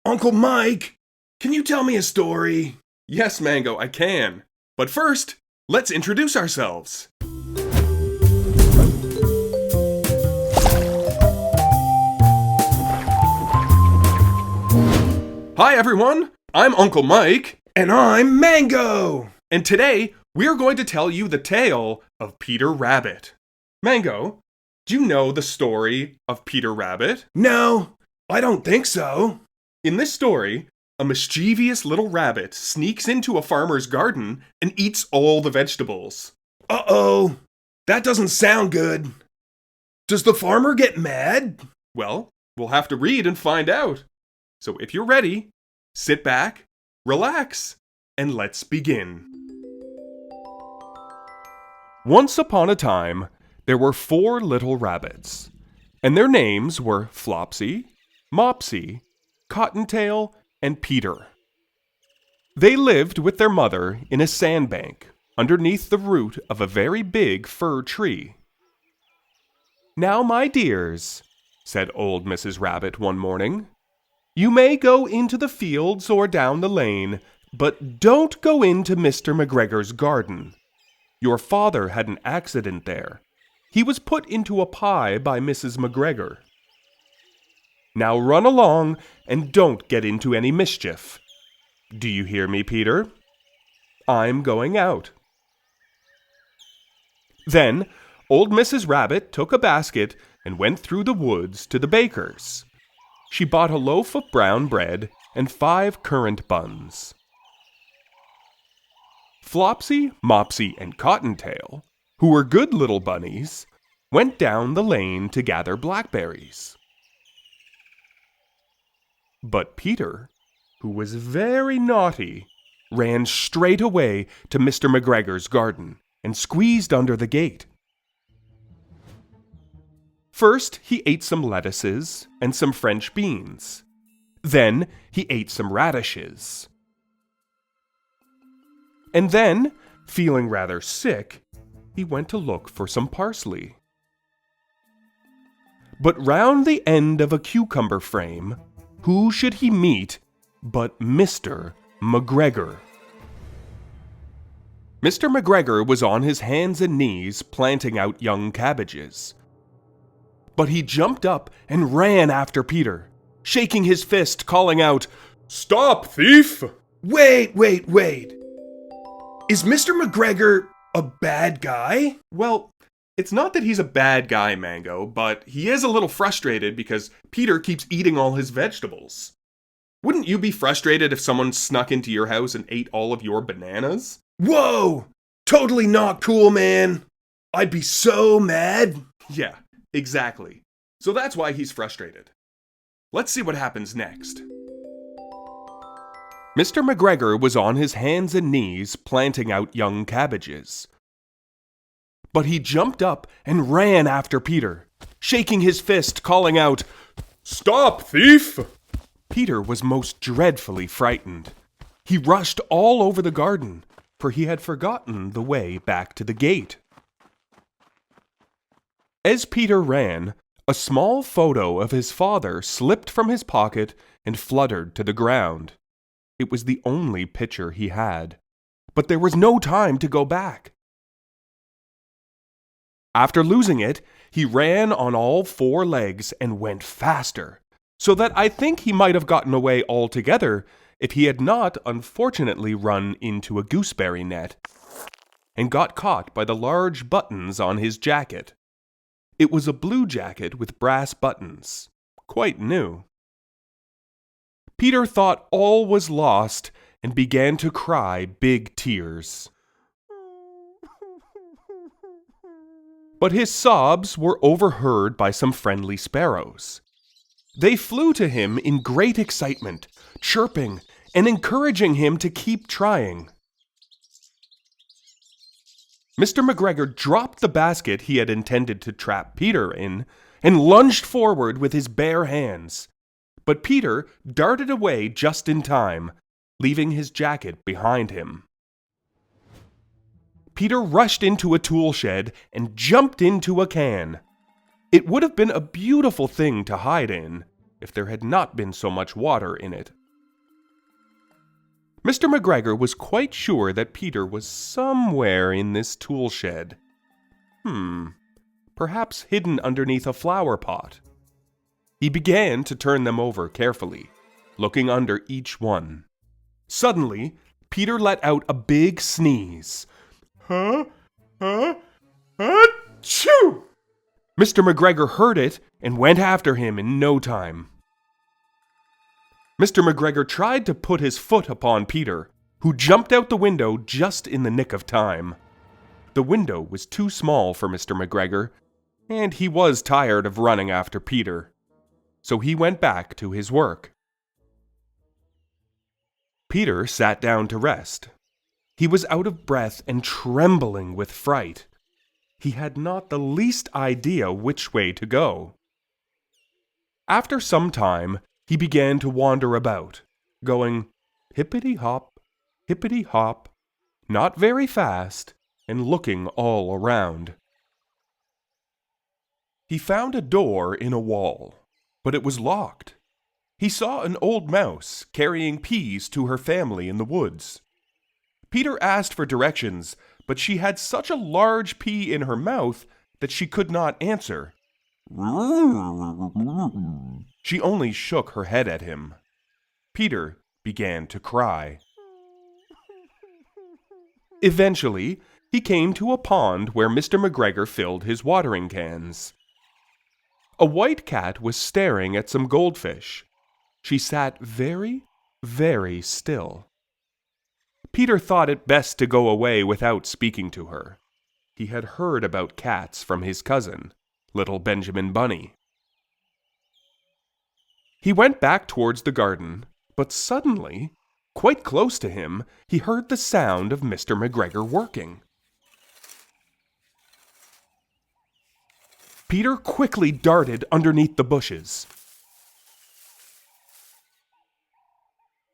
Uncle Mike, can you tell me a story? Yes, Mango, I can. But first, let's introduce ourselves. Hi, everyone. I'm Uncle Mike. And I'm Mango. And today, we're going to tell you the tale of Peter Rabbit. Mango, do you know the story of Peter Rabbit? No, I don't think so. In this story, a mischievous little rabbit sneaks into a farmer's garden and eats all the vegetables. Uh-oh, that doesn't sound good. Does the farmer get mad? Well, we'll have to read and find out. So if you're ready, sit back, relax, and let's begin. Once upon a time, there were 4 little rabbits, and their names were Flopsy, Mopsy, Cottontail, and Peter. They lived with their mother in a sandbank underneath the root of a very big fir tree. "Now, my dears," said old Mrs. Rabbit one morning, "you may go into the fields or down the lane, but don't go into Mr. McGregor's garden. Your father had an accident there. He was put into a pie by Mrs. McGregor. Now run along and don't get into any mischief. Do you hear me, Peter? I'm going out." Then old Mrs. Rabbit took a basket and went through the woods to the baker's. She bought a loaf of brown bread and 5 currant buns. Flopsy, Mopsy, and Cottontail, who were good little bunnies, went down the lane to gather blackberries. But Peter, who was very naughty, ran straight away to Mr. McGregor's garden and squeezed under the gate. First, he ate some lettuces and some French beans. Then, he ate some radishes. And then, feeling rather sick, he went to look for some parsley. But round the end of a cucumber frame, who should he meet but Mr. McGregor? Mr. McGregor was on his hands and knees planting out young cabbages. But he jumped up and ran after Peter, shaking his fist, calling out, "Stop, thief!" Wait. Is Mr. McGregor a bad guy? Well, it's not that he's a bad guy, Mango, but he is a little frustrated because Peter keeps eating all his vegetables. Wouldn't you be frustrated if someone snuck into your house and ate all of your bananas? Whoa! Totally not cool, man. I'd be so mad. Yeah, exactly. So that's why he's frustrated. Let's see what happens next. Mr. McGregor was on his hands and knees planting out young cabbages. But he jumped up and ran after Peter, shaking his fist, calling out, "Stop, thief!" Peter was most dreadfully frightened. He rushed all over the garden, for he had forgotten the way back to the gate. As Peter ran, a small photo of his father slipped from his pocket and fluttered to the ground. It was the only picture he had, but there was no time to go back. After losing it, he ran on all 4 legs and went faster, so that I think he might have gotten away altogether if he had not unfortunately run into a gooseberry net and got caught by the large buttons on his jacket. It was a blue jacket with brass buttons, quite new. Peter thought all was lost and began to cry big tears. But his sobs were overheard by some friendly sparrows. They flew to him in great excitement, chirping and encouraging him to keep trying. Mr. McGregor dropped the basket he had intended to trap Peter in and lunged forward with his bare hands. But Peter darted away just in time, leaving his jacket behind him. Peter rushed into a tool shed and jumped into a can. It would have been a beautiful thing to hide in, if there had not been so much water in it. Mr. McGregor was quite sure that Peter was somewhere in this tool shed. Perhaps hidden underneath a flower pot. He began to turn them over carefully, looking under each one. Suddenly, Peter let out a big sneeze. Achoo! Mr. McGregor heard it and went after him in no time. Mr. McGregor tried to put his foot upon Peter, who jumped out the window just in the nick of time. The window was too small for Mr. McGregor, and he was tired of running after Peter, so he went back to his work. Peter sat down to rest. He was out of breath and trembling with fright. He had not the least idea which way to go. After some time, he began to wander about, going hippity-hop, not very fast, and looking all around. He found a door in a wall, but it was locked. He saw an old mouse carrying peas to her family in the woods. Peter asked for directions, but she had such a large pea in her mouth that she could not answer. She only shook her head at him. Peter began to cry. Eventually, he came to a pond where Mr. McGregor filled his watering cans. A white cat was staring at some goldfish. She sat very, very still. Peter thought it best to go away without speaking to her. He had heard about cats from his cousin, little Benjamin Bunny. He went back towards the garden, but suddenly, quite close to him, he heard the sound of Mr. McGregor working. Peter quickly darted underneath the bushes.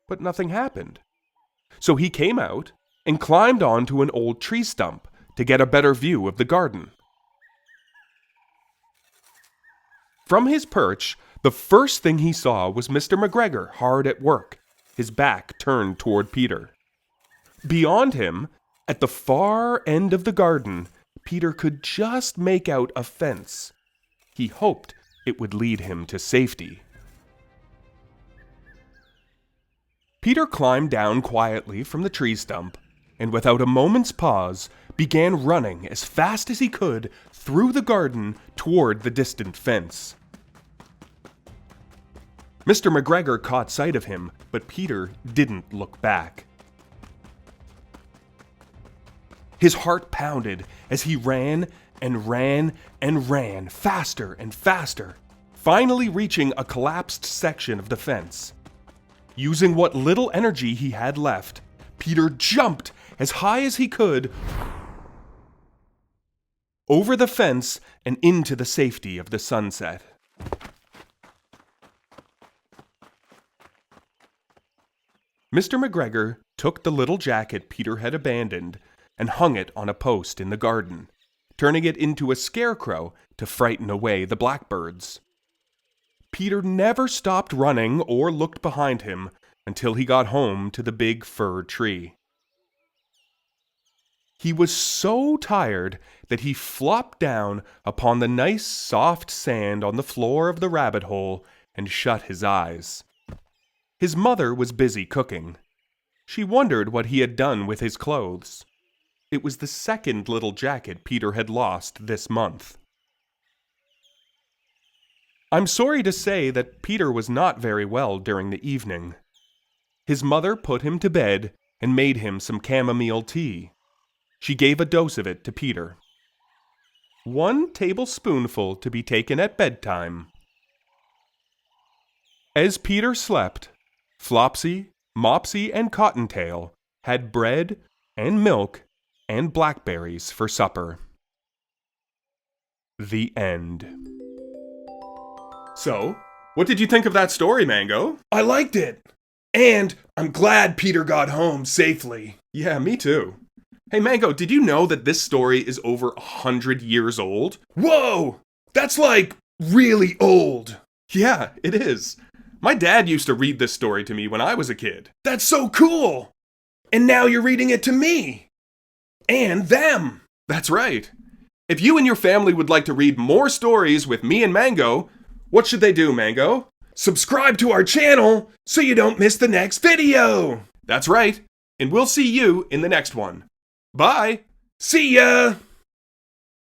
But nothing happened. So he came out and climbed onto an old tree stump to get a better view of the garden. From his perch, the first thing he saw was Mr. McGregor hard at work, his back turned toward Peter. Beyond him, at the far end of the garden, Peter could just make out a fence. He hoped it would lead him to safety. Peter climbed down quietly from the tree stump, and without a moment's pause, began running as fast as he could through the garden toward the distant fence. Mr. McGregor caught sight of him, but Peter didn't look back. His heart pounded as he ran and ran and ran faster and faster, finally reaching a collapsed section of the fence. Using what little energy he had left, Peter jumped as high as he could over the fence and into the safety of the sunset. Mr. McGregor took the little jacket Peter had abandoned and hung it on a post in the garden, turning it into a scarecrow to frighten away the blackbirds. Peter never stopped running or looked behind him until he got home to the big fir tree. He was so tired that he flopped down upon the nice soft sand on the floor of the rabbit hole and shut his eyes. His mother was busy cooking. She wondered what he had done with his clothes. It was the second little jacket Peter had lost this month. I'm sorry to say that Peter was not very well during the evening. His mother put him to bed and made him some chamomile tea. She gave a dose of it to Peter. 1 tablespoonful to be taken at bedtime. As Peter slept, Flopsy, Mopsy, and Cottontail had bread and milk and blackberries for supper. The end. So, what did you think of that story, Mango? I liked it. And I'm glad Peter got home safely. Yeah, me too. Hey, Mango, did you know that this story is over 100 years old? Whoa! That's like really old. Yeah, it is. My dad used to read this story to me when I was a kid. That's so cool! And now you're reading it to me! And them! That's right. If you and your family would like to read more stories with me and Mango, what should they do, Mango? Subscribe to our channel so you don't miss the next video! That's right. And we'll see you in the next one. Bye! See ya!